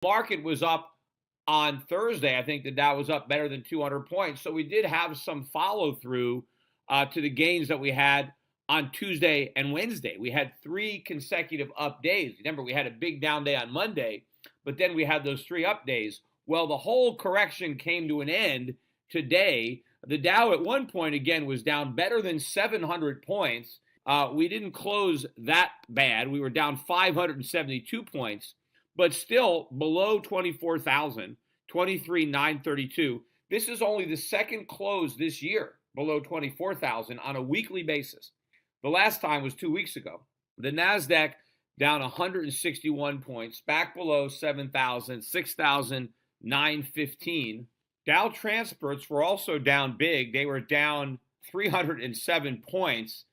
Market was up on Thursday. I think the Dow was up better than 200 points. So we did have some follow through to the gains that we had on Tuesday and Wednesday. We had 3 consecutive up days. Remember, we had a big down day on Monday, but then we had those 3 up days. Well, the whole correction came to an end today. The Dow at one point, again, was down better than 700 points. We didn't close that bad. We were down 572 points, but still below 24,000, 23,932. This is only the second close this year below 24,000 on a weekly basis. The last time was 2 weeks ago. The NASDAQ down 161 points, back below 7,000, 6,915. Dow Transports were also down big. They were down 307 points,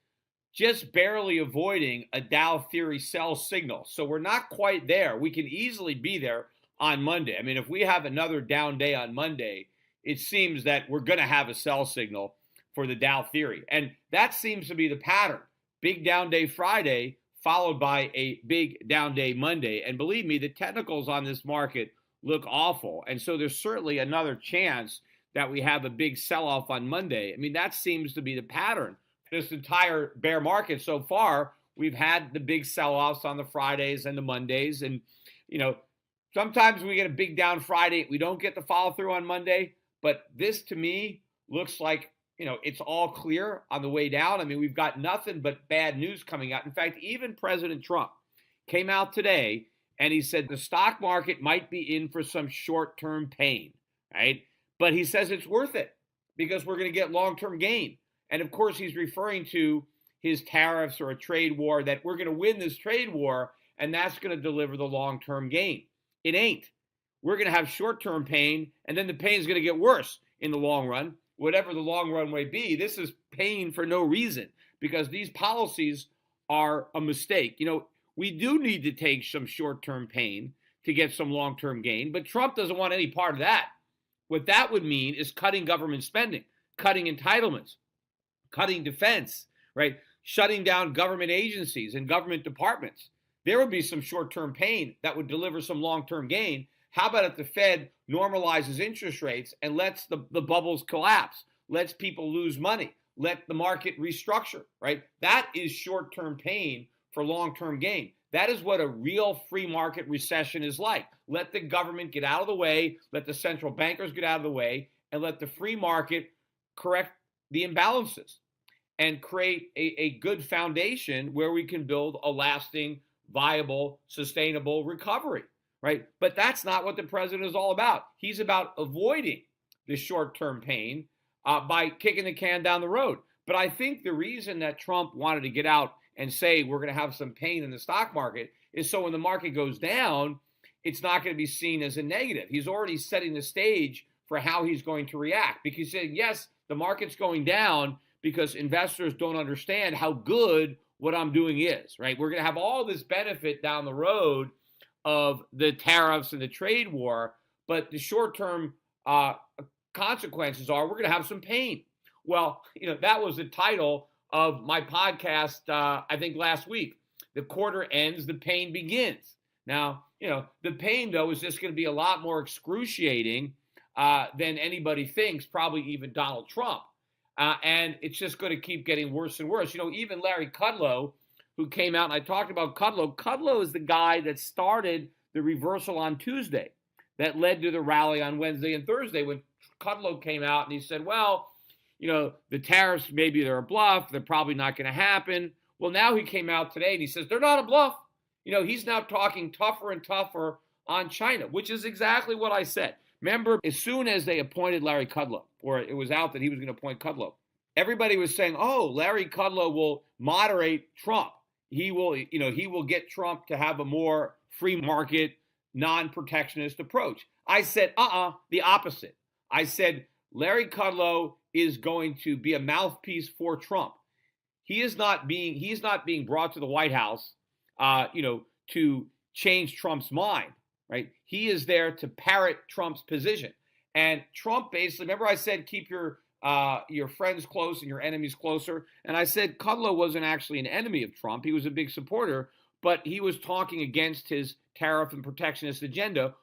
just barely avoiding a Dow theory sell signal. So we're not quite there. We can easily be there on Monday. I mean, if we have another down day on Monday, it seems that we're going to have a sell signal for the Dow theory. And that seems to be the pattern. Big down day Friday, followed by a big down day Monday. And believe me, the technicals on this market look awful. And so there's certainly another chance that we have a big sell-off on Monday. I mean, that seems to be the pattern. This entire bear market so far, we've had the big sell-offs on the Fridays and the Mondays. And, sometimes we get a big down Friday. We don't get the follow-through on Monday. But this, to me, looks like, it's all clear on the way down. I mean, we've got nothing but bad news coming out. In fact, even President Trump came out today and he said the stock market might be in for some short-term pain, right? But he says it's worth it because we're going to get long-term gain. And of course, he's referring to his tariffs or a trade war, that we're going to win this trade war and that's going to deliver the long-term gain. It ain't. We're going to have short-term pain, and then the pain is going to get worse in the long run. Whatever the long run may be, this is pain for no reason because these policies are a mistake. We do need to take some short-term pain to get some long-term gain, but Trump doesn't want any part of that. What that would mean is cutting government spending, cutting entitlements, cutting defense, right? Shutting down government agencies and government departments. There would be some short-term pain that would deliver some long-term gain. How about if the Fed normalizes interest rates and lets the bubbles collapse, lets people lose money, let the market restructure, right? That is short-term pain for long-term gain. That is what a real free market recession is like. Let the government get out of the way, let the central bankers get out of the way, and let the free market correct the imbalances and create a good foundation where we can build a lasting, viable, sustainable recovery. Right? But that's not what the president is all about. He's about avoiding the short-term pain by kicking the can down the road. But I think the reason that Trump wanted to get out and say we're going to have some pain in the stock market is so when the market goes down, it's not going to be seen as a negative. He's already setting the stage for how he's going to react because he's saying, yes, the market's going down because investors don't understand how good what I'm doing is, right? We're going to have all this benefit down the road of the tariffs and the trade war, but the short-term consequences are we're going to have some pain. Well, that was the title of my podcast, I think last week. The quarter ends, the pain begins. Now, the pain, though, is just going to be a lot more excruciating than anybody thinks, probably even Donald Trump. And it's just going to keep getting worse and worse. Even Larry Kudlow, who came out, and I talked about Kudlow. Kudlow is the guy that started the reversal on Tuesday that led to the rally on Wednesday and Thursday when Kudlow came out and he said, well, the tariffs, maybe they're a bluff. They're probably not going to happen. Well, now he came out today and he says they're not a bluff. He's now talking tougher and tougher on China, which is exactly what I said. Remember, as soon as they appointed Larry Kudlow, or it was out that he was going to appoint Kudlow, everybody was saying, oh, Larry Kudlow will moderate Trump. He will get Trump to have a more free market, non-protectionist approach. I said, the opposite. I said, Larry Kudlow is going to be a mouthpiece for Trump. He's not being brought to the White House, to change Trump's mind, right? He is there to parrot Trump's position. And Trump basically, remember I said, keep your friends close and your enemies closer. And I said Kudlow wasn't actually an enemy of Trump. He was a big supporter, but he was talking against his tariff and protectionist agenda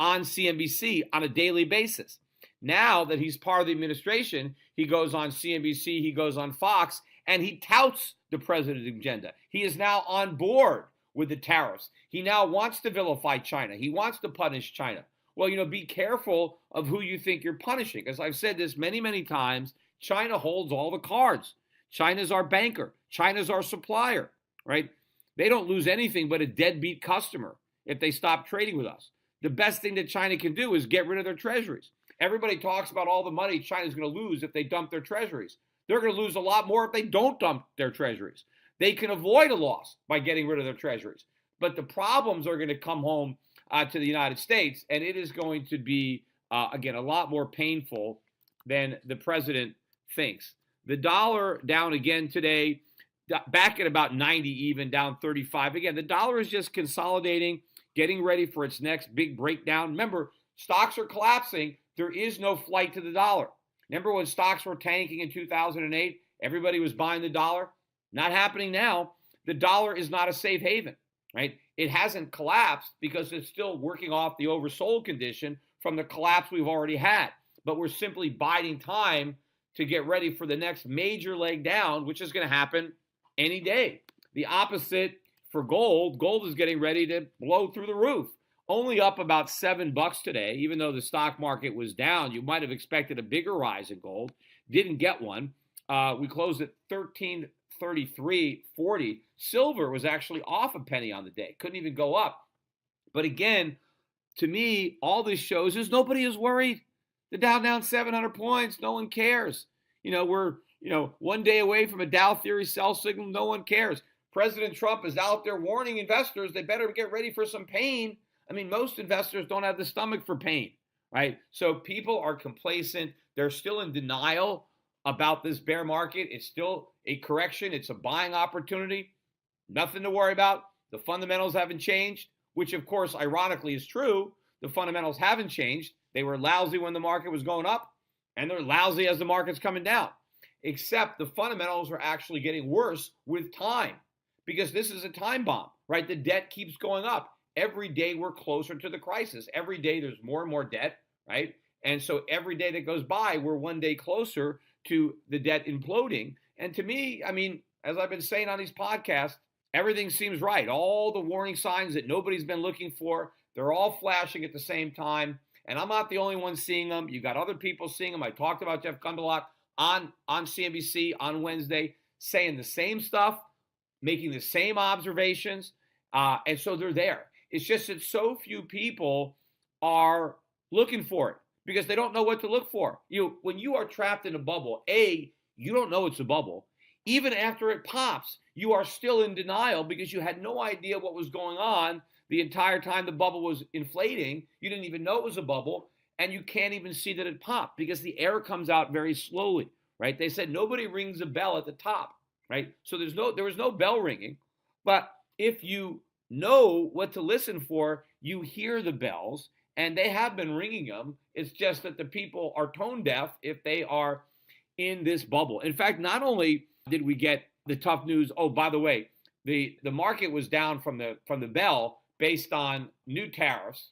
on CNBC on a daily basis. Now that he's part of the administration, he goes on CNBC, he goes on Fox, and he touts the president's agenda. He is now on board with the tariffs. He now wants to vilify China. He wants to punish China. Well, be careful of who you think you're punishing. As I've said this many, many times, China holds all the cards. China's our banker. China's our supplier, right? They don't lose anything but a deadbeat customer if they stop trading with us. The best thing that China can do is get rid of their treasuries. Everybody talks about all the money China's going to lose if they dump their treasuries. They're going to lose a lot more if they don't dump their treasuries. They can avoid a loss by getting rid of their treasuries. But the problems are going to come home to the United States, and it is going to be, again, a lot more painful than the president thinks. The dollar down again today, back at about 90 even, down 35. Again, the dollar is just consolidating, getting ready for its next big breakdown. Remember, stocks are collapsing. There is no flight to the dollar. Remember when stocks were tanking in 2008? Everybody was buying the dollar. Not happening now. The dollar is not a safe haven, right? It hasn't collapsed because it's still working off the oversold condition from the collapse we've already had. But we're simply biding time to get ready for the next major leg down, which is going to happen any day. The opposite for gold. Gold is getting ready to blow through the roof. Only up about $7 today, even though the stock market was down. You might have expected a bigger rise in gold. Didn't get one. We closed at 1333.40. Silver was actually off a penny on the day. Couldn't even go up. But again, to me, all this shows is nobody is worried. The Dow down 700 points. No one cares. We're one day away from a Dow theory sell signal. No one cares. President Trump is out there warning investors they better get ready for some pain. I mean, most investors don't have the stomach for pain, right? So people are complacent. They're still in denial about this bear market. It's still a correction. It's a buying opportunity. Nothing to worry about. The fundamentals haven't changed, which, of course, ironically is true. The fundamentals haven't changed. They were lousy when the market was going up, and they're lousy as the market's coming down. Except the fundamentals are actually getting worse with time because this is a time bomb, right? The debt keeps going up. Every day we're closer to the crisis. Every day there's more and more debt, right? And so every day that goes by, we're one day closer to the debt imploding. And to me, I mean, as I've been saying on these podcasts, everything seems right. All the warning signs that nobody's been looking for, they're all flashing at the same time. And I'm not the only one seeing them. You got other people seeing them. I talked about Jeff Gundlach on CNBC on Wednesday, saying the same stuff, making the same observations. And so they're there. It's just that so few people are looking for it because they don't know what to look for. When you are trapped in a bubble, you don't know it's a bubble. Even after it pops, you are still in denial because you had no idea what was going on the entire time the bubble was inflating. You didn't even know it was a bubble, and you can't even see that it popped because the air comes out very slowly, right? They said nobody rings a bell at the top, right? So there was no bell ringing. But if you know what to listen for, you hear the bells, and they have been ringing them. It's just that the people are tone deaf if they are in this bubble. In fact, not only did we get the tough news, oh, by the way, the market was down from the bell based on new tariffs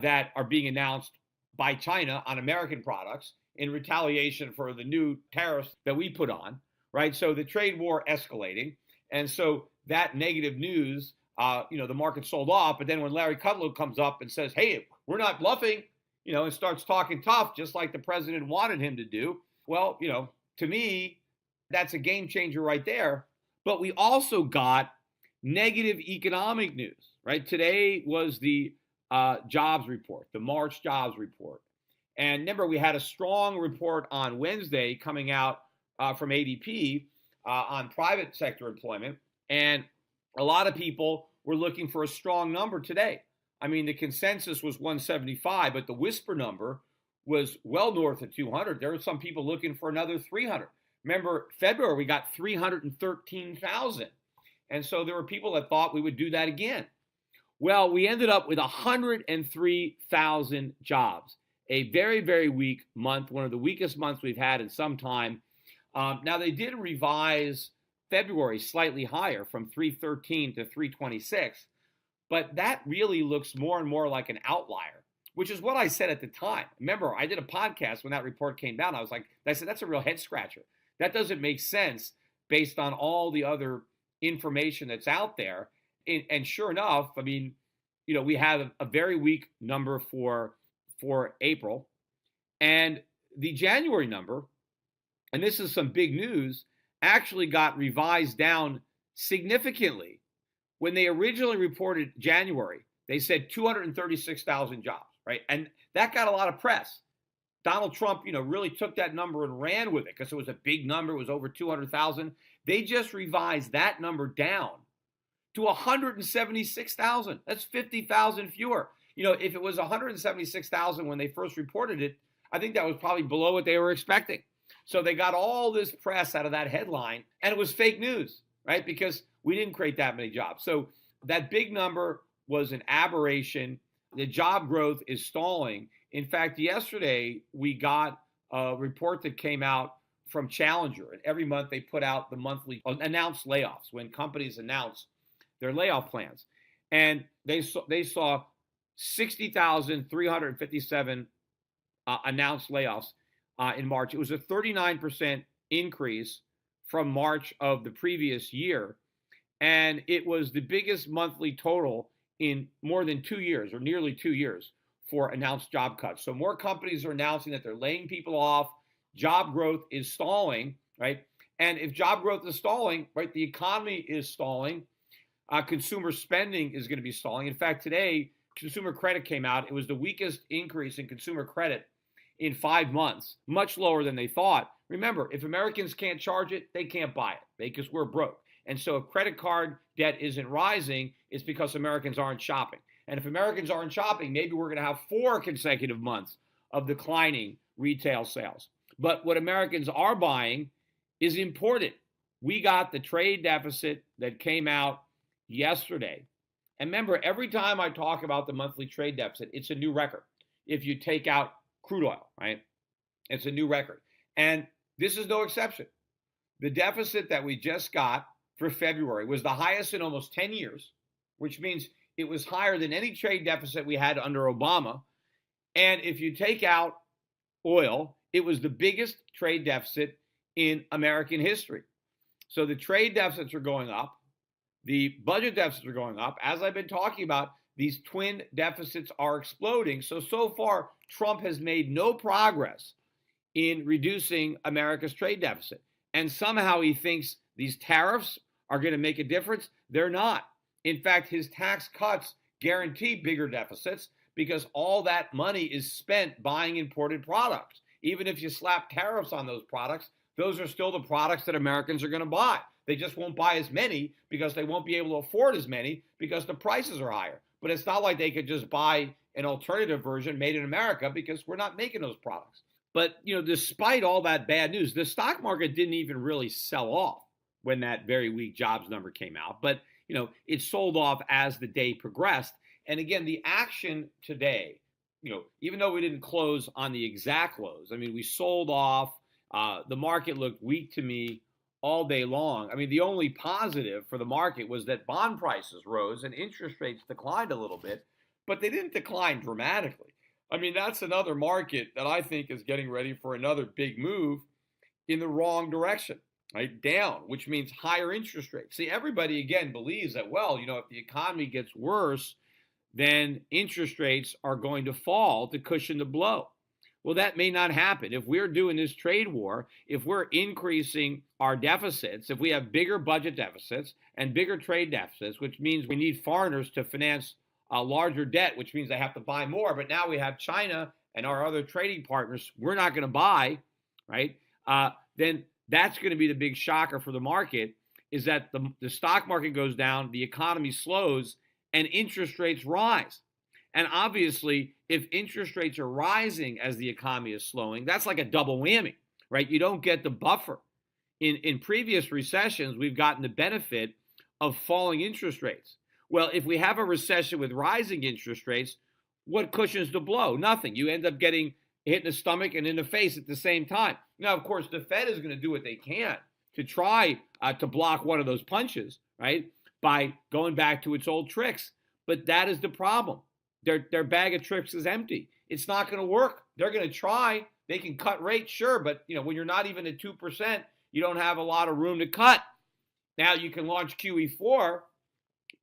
that are being announced by China on American products in retaliation for the new tariffs that we put on, right? So the trade war escalating. And so that negative news, the market sold off. But then when Larry Kudlow comes up and says, hey, we're not bluffing, and starts talking tough, just like the president wanted him to do. Well, to me, that's a game changer right there. But we also got negative economic news, right? Today was the jobs report, the March jobs report. And remember, we had a strong report on Wednesday coming out from ADP on private sector employment. And a lot of people were looking for a strong number today. I mean, the consensus was 175, but the whisper number was well north of 200. There were some people looking for another 300. Remember, February, we got 313,000. And so there were people that thought we would do that again. Well, we ended up with 103,000 jobs. A very, very weak month, one of the weakest months we've had in some time. Now, they did revise February slightly higher from 313 to 326, but that really looks more and more like an outlier. which is what I said at the time. Remember, I did a podcast when that report came down. I said, that's a real head scratcher. That doesn't make sense based on all the other information that's out there. And sure enough, I mean, we had a very weak number for April. And the January number, and this is some big news, actually got revised down significantly. When they originally reported January, they said 236,000 jobs, right? And that got a lot of press. Donald Trump, really took that number and ran with it because it was a big number. It was over 200,000. They just revised that number down to 176,000. That's 50,000 fewer. If it was 176,000 when they first reported it, I think that was probably below what they were expecting. So they got all this press out of that headline, and it was fake news, right? Because we didn't create that many jobs. So that big number was an aberration. The job growth is stalling. In fact, yesterday we got a report that came out from Challenger, and every month they put out the monthly announced layoffs when companies announce their layoff plans. And they saw 60,357 announced layoffs in March. It was a 39% increase from March of the previous year. And it was the biggest monthly total in more than 2 years, or nearly 2 years, for announced job cuts. So more companies are announcing that they're laying people off. Job growth is stalling, right? And if job growth is stalling, right, the economy is stalling. Consumer spending is going to be stalling. In fact, today, consumer credit came out. It was the weakest increase in consumer credit in 5 months, much lower than they thought. Remember, if Americans can't charge it, they can't buy it because we're broke. And so if credit card debt isn't rising, it's because Americans aren't shopping. And if Americans aren't shopping, maybe we're going to have 4 consecutive months of declining retail sales. But what Americans are buying is imported. We got the trade deficit that came out yesterday. And remember, every time I talk about the monthly trade deficit, it's a new record. If you take out crude oil, right? It's a new record. And this is no exception. The deficit that we just got for February was the highest in almost 10 years, which means it was higher than any trade deficit we had under Obama. And if you take out oil, it was the biggest trade deficit in American history. So the trade deficits are going up. The budget deficits are going up. As I've been talking about, these twin deficits are exploding. So far, Trump has made no progress in reducing America's trade deficit. And somehow he thinks these tariffs are going to make a difference. They're not. In fact, his tax cuts guarantee bigger deficits because all that money is spent buying imported products. Even if you slap tariffs on those products, those are still the products that Americans are going to buy. They just won't buy as many because they won't be able to afford as many because the prices are higher. But it's not like they could just buy an alternative version made in America because we're not making those products. But, despite all that bad news, the stock market didn't even really sell off when that very weak jobs number came out. But, it sold off as the day progressed. And again, the action today, even though we didn't close on the exact lows, I mean, we sold off. The market looked weak to me all day long. I mean, the only positive for the market was that bond prices rose and interest rates declined a little bit, but they didn't decline dramatically. I mean, that's another market that I think is getting ready for another big move in the wrong direction, right? Down, which means higher interest rates. See, everybody, again, believes that, if the economy gets worse, then interest rates are going to fall to cushion the blow. Well, that may not happen. If we're doing this trade war, if we're increasing our deficits, if we have bigger budget deficits and bigger trade deficits, which means we need foreigners to finance a larger debt, which means they have to buy more. But now we have China and our other trading partners, we're not going to buy, right? Then that's going to be the big shocker for the market, is that the stock market goes down, the economy slows, and interest rates rise. And obviously, if interest rates are rising as the economy is slowing, that's like a double whammy, right? You don't get the buffer. In previous recessions, we've gotten the benefit of falling interest rates. Well, if we have a recession with rising interest rates, what cushions the blow? Nothing. You end up getting hit in the stomach and in the face at the same time. Now, of course, the Fed is going to do what they can to try to block one of those punches, right, by going back to its old tricks. But that is the problem. Their bag of tricks is empty. It's not going to work. They're going to try. They can cut rates, sure, but when you're not even at 2%, you don't have a lot of room to cut. Now you can launch QE4,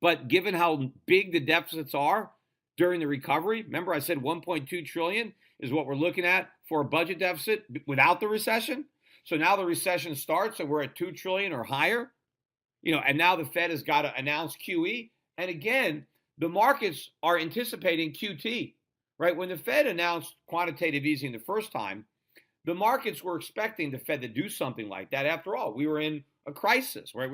but given how big the deficits are during the recovery, remember I said 1.2 trillion is what we're looking at for a budget deficit without the recession. So now the recession starts and we're at 2 trillion or higher, and now the Fed has got to announce QE. And again, the markets are anticipating QT, right? When the Fed announced quantitative easing the first time, the markets were expecting the Fed to do something like that. After all, we were in a crisis, right?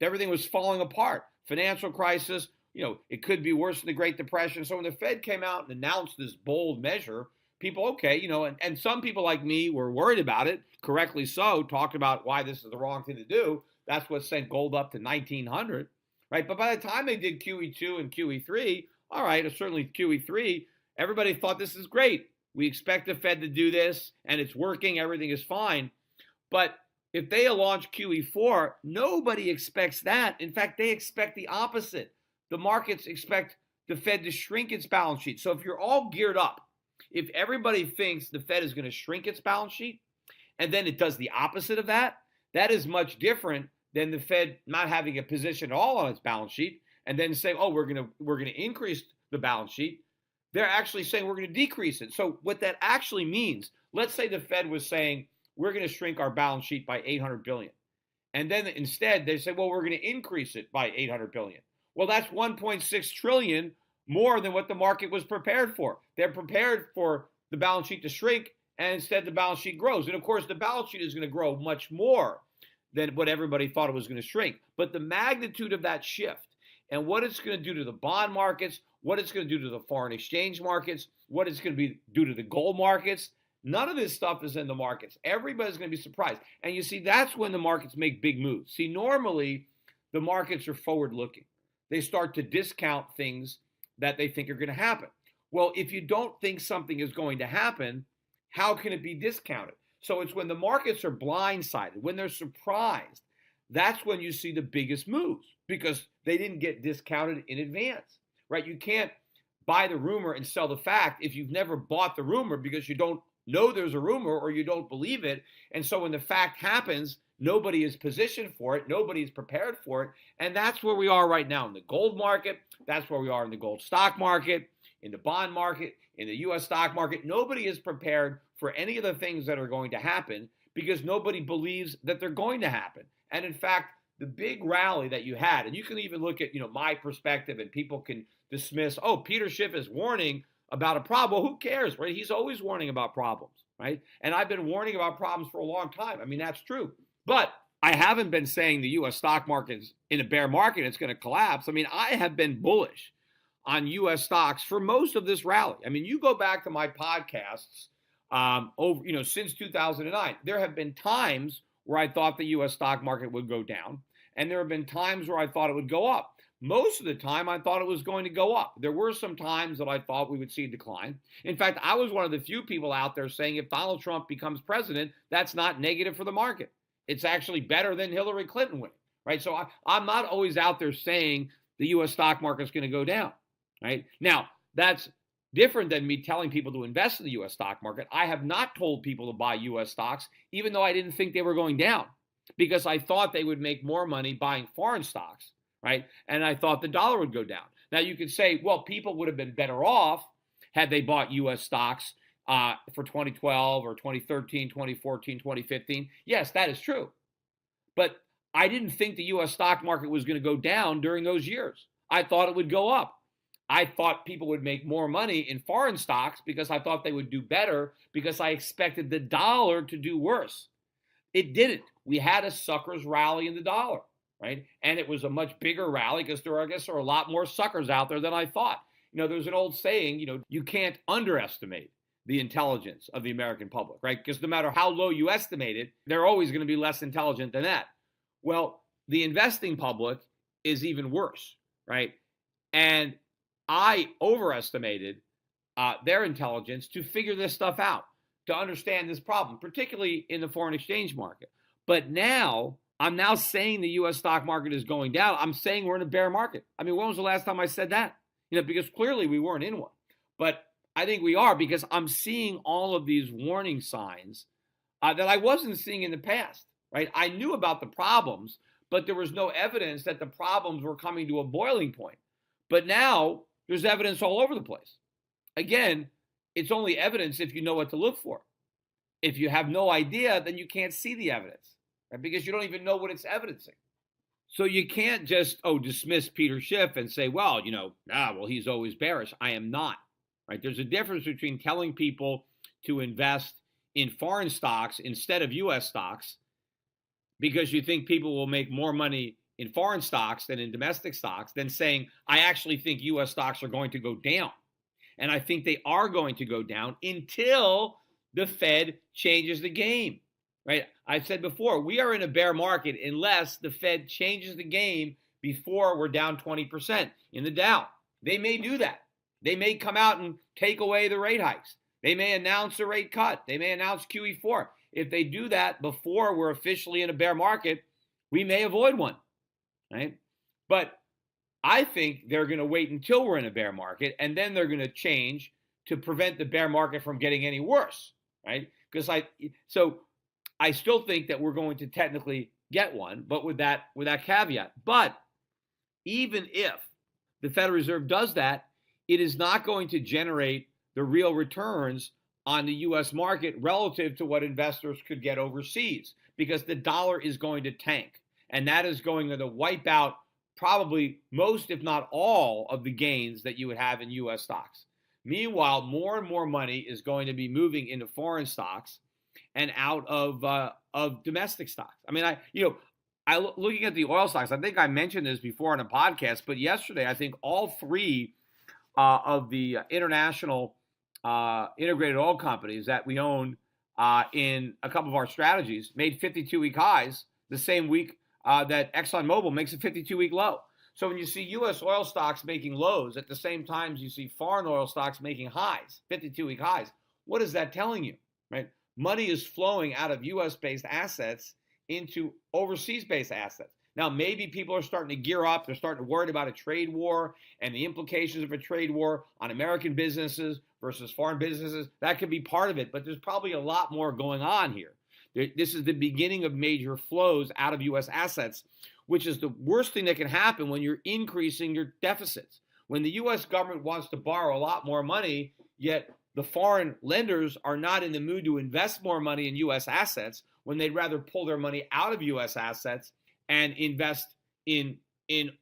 Everything was falling apart. Financial crisis, it could be worse than the Great Depression. So when the Fed came out and announced this bold measure, people, okay, and some people like me were worried about it, correctly so, talked about why this is the wrong thing to do. That's what sent gold up to 1900, right? But by the time they did QE2 and QE3, all right, or certainly QE3, everybody thought this is great. We expect the Fed to do this, and it's working, everything is fine. But if they launch QE4, nobody expects that. In fact, they expect the opposite. The markets expect the Fed to shrink its balance sheet. So if you're all geared up, if everybody thinks the Fed is going to shrink its balance sheet, and then it does the opposite of that, that is much different than the Fed not having a position at all on its balance sheet, and then saying, oh, we're going to increase the balance sheet. They're actually saying we're going to decrease it. So what that actually means, let's say the Fed was saying we're going to shrink our balance sheet by 800 billion. And then instead they say, well, we're going to increase it by 800 billion. Well, that's 1.6 trillion more than what the market was prepared for. They're prepared for the balance sheet to shrink, and instead the balance sheet grows. And of course, the balance sheet is going to grow much more than what everybody thought it was going to shrink. But the magnitude of that shift and what it's going to do to the bond markets, what it's going to do to the foreign exchange markets, what it's going to do to the gold markets, none of this stuff is in the markets. Everybody's going to be surprised. And you see, that's when the markets make big moves. See, normally the markets are forward-looking. They start to discount things that they think are going to happen. Well, if you don't think something is going to happen, how can it be discounted? So it's when the markets are blindsided, when they're surprised, that's when you see the biggest moves because they didn't get discounted in advance, right? You can't buy the rumor and sell the fact if you've never bought the rumor because you don't know there's a rumor or you don't believe it. And so when the fact happens, nobody is positioned for it. Nobody is prepared for it. And that's where we are right now in the gold market. That's where we are in the gold stock market, in the bond market, in the U.S. stock market. Nobody is prepared for any of the things that are going to happen because nobody believes that they're going to happen. And in fact, the big rally that you had, and you can even look at, my perspective and people can dismiss, oh, Peter Schiff is warning about a problem. Well, who cares, right? He's always warning about problems, right? And I've been warning about problems for a long time. I mean, that's true. But I haven't been saying the U.S. stock market is in a bear market, it's going to collapse. I mean, I have been bullish on U.S. stocks for most of this rally. I mean, you go back to my podcasts since 2009. There have been times where I thought the U.S. stock market would go down, and there have been times where I thought it would go up. Most of the time, I thought it was going to go up. There were some times that I thought we would see a decline. In fact, I was one of the few people out there saying if Donald Trump becomes president, that's not negative for the market. It's actually better than Hillary Clinton winning, right? So I'm not always out there saying the U.S. stock market is going to go down, right? Now, that's different than me telling people to invest in the U.S. stock market. I have not told people to buy U.S. stocks, even though I didn't think they were going down, because I thought they would make more money buying foreign stocks, right? And I thought the dollar would go down. Now, you could say, well, people would have been better off had they bought U.S. stocks for 2012 or 2013, 2014, 2015. Yes, that is true. But I didn't think the U.S. stock market was going to go down during those years. I thought it would go up. I thought people would make more money in foreign stocks because I thought they would do better because I expected the dollar to do worse. It didn't. We had a suckers rally in the dollar, right? And it was a much bigger rally because there are a lot more suckers out there than I thought. There's an old saying, you can't underestimate the intelligence of the American public, right? Because no matter how low you estimate it, they're always going to be less intelligent than that. Well, the investing public is even worse, right? And I overestimated their intelligence to figure this stuff out, to understand this problem, particularly in the foreign exchange market. But now, I'm now saying the U.S. stock market is going down. I'm saying we're in a bear market. I mean, when was the last time I said that? Because clearly we weren't in one. But I think we are, because I'm seeing all of these warning signs that I wasn't seeing in the past, right? I knew about the problems, but there was no evidence that the problems were coming to a boiling point. But now there's evidence all over the place. Again, it's only evidence if you know what to look for. If you have no idea, then you can't see the evidence, right? Because you don't even know what it's evidencing. So you can't just, dismiss Peter Schiff and say, well, he's always bearish. I am not, right? There's a difference between telling people to invest in foreign stocks instead of U.S. stocks because you think people will make more money in foreign stocks than in domestic stocks, than saying, I actually think U.S. stocks are going to go down. And I think they are going to go down until the Fed changes the game, right? I've said before, we are in a bear market unless the Fed changes the game before we're down 20% in the Dow. They may do that. They may come out and take away the rate hikes. They may announce a rate cut. They may announce QE4. If they do that before we're officially in a bear market, we may avoid one, right? But I think they're going to wait until we're in a bear market, and then they're going to change to prevent the bear market from getting any worse, right? Because I still think that we're going to technically get one, but with that caveat. But even if the Federal Reserve does that, it is not going to generate the real returns on the U.S. market relative to what investors could get overseas, because the dollar is going to tank, and that is going to wipe out probably most, if not all, of the gains that you would have in U.S. stocks. Meanwhile, more and more money is going to be moving into foreign stocks and out of domestic stocks. I mean, looking at the oil stocks, I think I mentioned this before on a podcast, but yesterday I think all three of the international integrated oil companies that we own in a couple of our strategies made 52-week highs the same week that ExxonMobil makes a 52-week low. So when you see U.S. oil stocks making lows at the same time as you see foreign oil stocks making highs, 52-week highs, what is that telling you, right? Money is flowing out of U.S.-based assets into overseas-based assets. Now, maybe people are starting to gear up. They're starting to worry about a trade war and the implications of a trade war on American businesses versus foreign businesses. That could be part of it, but there's probably a lot more going on here. This is the beginning of major flows out of U.S. assets, which is the worst thing that can happen when you're increasing your deficits. When the U.S. government wants to borrow a lot more money, yet the foreign lenders are not in the mood to invest more money in U.S. assets, when they'd rather pull their money out of U.S. assets and invest in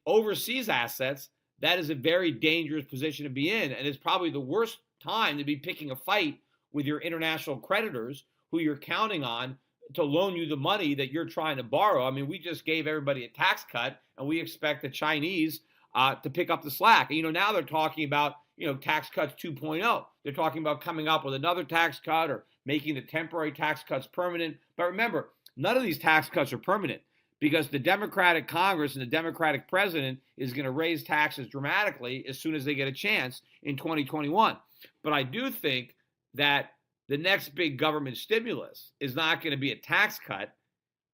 overseas assets, that is a very dangerous position to be in. And it's probably the worst time to be picking a fight with your international creditors who you're counting on to loan you the money that you're trying to borrow. I mean, we just gave everybody a tax cut, and we expect the Chinese to pick up the slack. And, now they're talking about, tax cuts 2.0. They're talking about coming up with another tax cut or making the temporary tax cuts permanent. But remember, none of these tax cuts are permanent, because the Democratic Congress and the Democratic president is going to raise taxes dramatically as soon as they get a chance in 2021. But I do think that the next big government stimulus is not going to be a tax cut,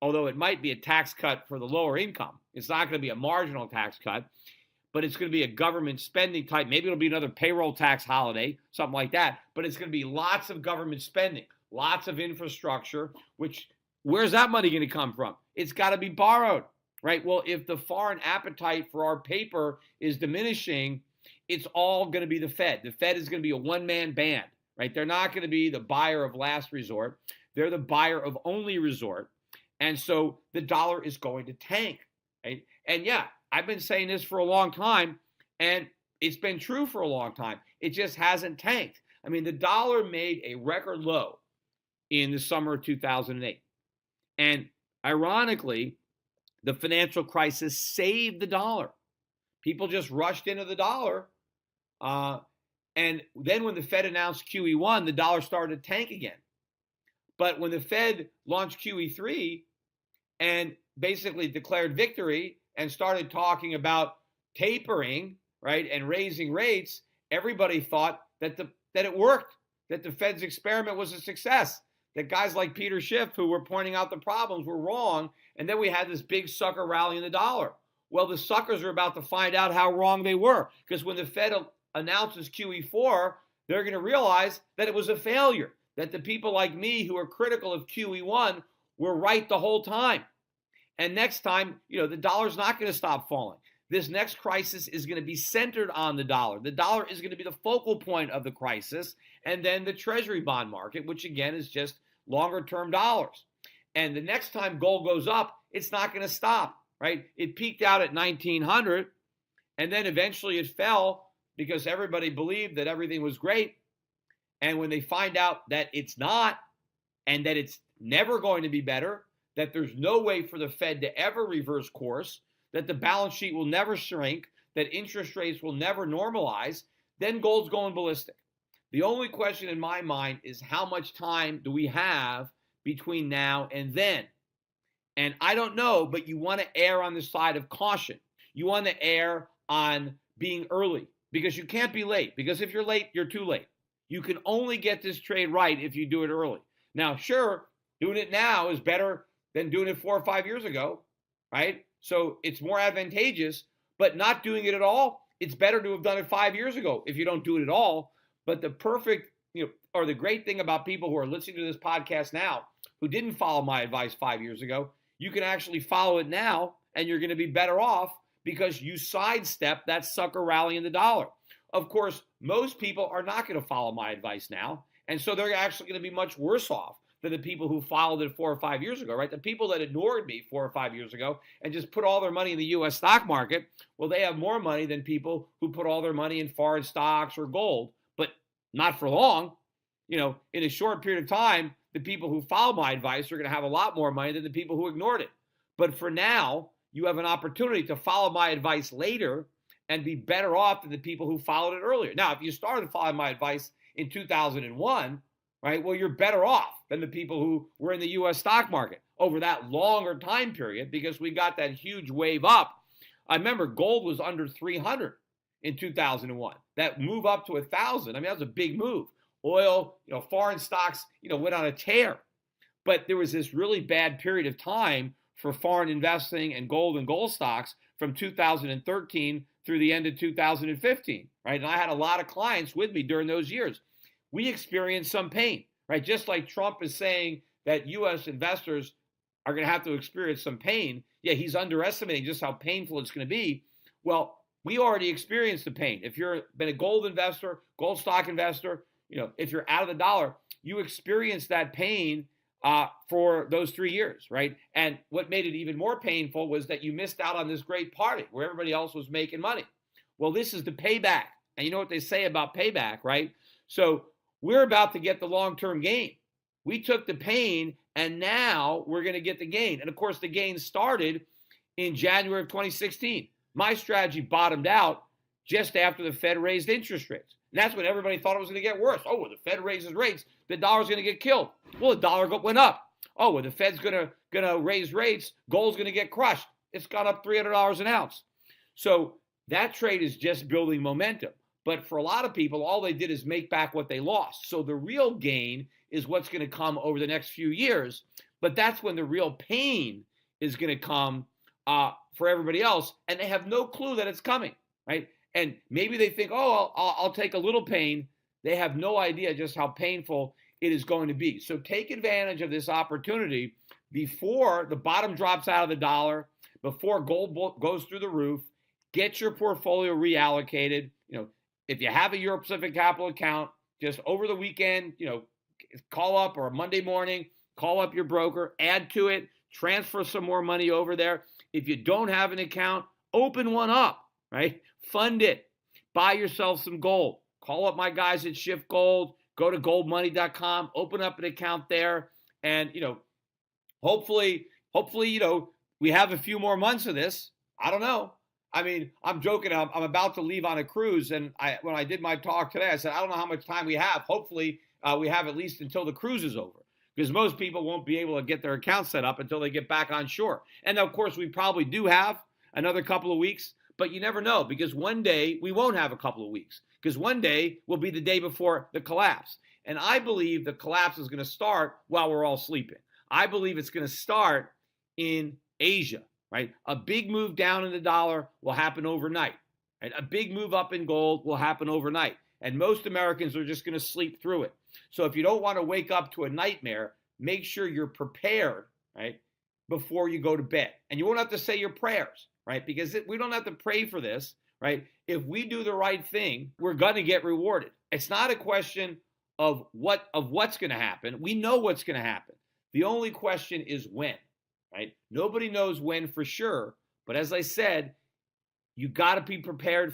although it might be a tax cut for the lower income. It's not going to be a marginal tax cut, but it's going to be a government spending type. Maybe it'll be another payroll tax holiday, something like that. But it's going to be lots of government spending, lots of infrastructure, which, where's that money going to come from? It's got to be borrowed, right? Well, if the foreign appetite for our paper is diminishing, it's all going to be the Fed. The Fed is going to be a one-man band, right? They're not going to be the buyer of last resort. They're the buyer of only resort. And so the dollar is going to tank, right? And yeah, I've been saying this for a long time, and it's been true for a long time. It just hasn't tanked. I mean, the dollar made a record low in the summer of 2008. And ironically, the financial crisis saved the dollar. People just rushed into the dollar. And then when the Fed announced QE1, the dollar started to tank again. But when the Fed launched QE3 and basically declared victory and started talking about tapering, right, and raising rates, everybody thought that it worked, that the Fed's experiment was a success, that guys like Peter Schiff, who were pointing out the problems, were wrong, and then we had this big sucker rally in the dollar. Well, the suckers are about to find out how wrong they were, because when the Fed announces QE4, they're going to realize that it was a failure, that the people like me who are critical of QE1 were right the whole time. And next time, the dollar's not going to stop falling. This next crisis is going to be centered on the dollar. The dollar is going to be the focal point of the crisis, and then the treasury bond market, which again is just longer-term dollars. And the next time gold goes up, it's not going to stop, right? It peaked out at 1900, and then eventually it fell because everybody believed that everything was great. And when they find out that it's not, and that it's never going to be better, that there's no way for the Fed to ever reverse course, that the balance sheet will never shrink, that interest rates will never normalize, then gold's going ballistic. The only question in my mind is how much time do we have between now and then? And I don't know, but you want to err on the side of caution. You want to err on being early, because you can't be late, because if you're late, you're too late. You can only get this trade right if you do it early. Now, sure, doing it now is better than doing it 4 or 5 years ago, right? So it's more advantageous, but not doing it at all, it's better to have done it 5 years ago if you don't do it at all. But the perfect, or the great thing about people who are listening to this podcast now who didn't follow my advice 5 years ago, you can actually follow it now and you're going to be better off because you sidestep that sucker rally in the dollar. Of course, most people are not going to follow my advice now, and so they're actually going to be much worse off than the people who followed it 4 or 5 years ago, right? The people that ignored me 4 or 5 years ago and just put all their money in the U.S. stock market, well, they have more money than people who put all their money in foreign stocks or gold, but not for long. In a short period of time, the people who follow my advice are going to have a lot more money than the people who ignored it. But for now, you have an opportunity to follow my advice later and be better off than the people who followed it earlier. Now, if you started following my advice in 2001, right, well, you're better off than the people who were in the U.S. stock market over that longer time period because we got that huge wave up. I remember gold was under 300 in 2001. That move up to 1,000, that was a big move. Oil, foreign stocks, went on a tear. But there was this really bad period of time for foreign investing and gold stocks from 2013 through the end of 2015, right? And I had a lot of clients with me during those years. We experienced some pain, right? Just like Trump is saying that U.S. investors are going to have to experience some pain. Yeah, he's underestimating just how painful it's going to be. Well, we already experienced the pain. If you've been a gold investor, gold stock investor, if you're out of the dollar, you experienced that pain for those 3 years, right? And what made it even more painful was that you missed out on this great party where everybody else was making money. Well, this is the payback. And you know what they say about payback, right? So we're about to get the long-term gain. We took the pain, and now we're going to get the gain. And, of course, the gain started in January of 2016. My strategy bottomed out just after the Fed raised interest rates. And that's when everybody thought it was going to get worse. Oh, when the Fed raises rates, the dollar's going to get killed. Well, the dollar went up. Oh, when the Fed's going to raise rates, gold's going to get crushed. It's gone up $300 an ounce. So that trade is just building momentum. But for a lot of people, all they did is make back what they lost. So the real gain is what's going to come over the next few years. But that's when the real pain is going to come for everybody else. And they have no clue that it's coming, right? And maybe they think, oh, I'll take a little pain. They have no idea just how painful it is going to be. So take advantage of this opportunity before the bottom drops out of the dollar, before gold goes through the roof. Get your portfolio reallocated. If you have a Euro Pacific Capital account, just over the weekend, call up, or a Monday morning, call up your broker, add to it, transfer some more money over there. If you don't have an account, open one up, right? Fund it. Buy yourself some gold. Call up my guys at SCHIFF Gold. Go to goldmoney.com. Open up an account there. And, hopefully, we have a few more months of this. I don't know. I'm joking. I'm about to leave on a cruise. And when I did my talk today, I said, I don't know how much time we have. Hopefully, we have at least until the cruise is over. Because most people won't be able to get their account set up until they get back on shore. And, of course, we probably do have another couple of weeks. But you never know, because one day we won't have a couple of weeks, because one day will be the day before the collapse. And I believe the collapse is going to start while we're all sleeping. I believe it's going to start in Asia, right? A big move down in the dollar will happen overnight, right? A big move up in gold will happen overnight. And most Americans are just going to sleep through it. So if you don't want to wake up to a nightmare, make sure you're prepared, right, before you go to bed. And you won't have to say your prayers, right, because we don't have to pray for this, right? If we do the right thing, we're going to get rewarded. It's not a question of what's going to happen. We know what's going to happen. The only question is when, right? Nobody knows when for sure. But as I said, you got to be prepared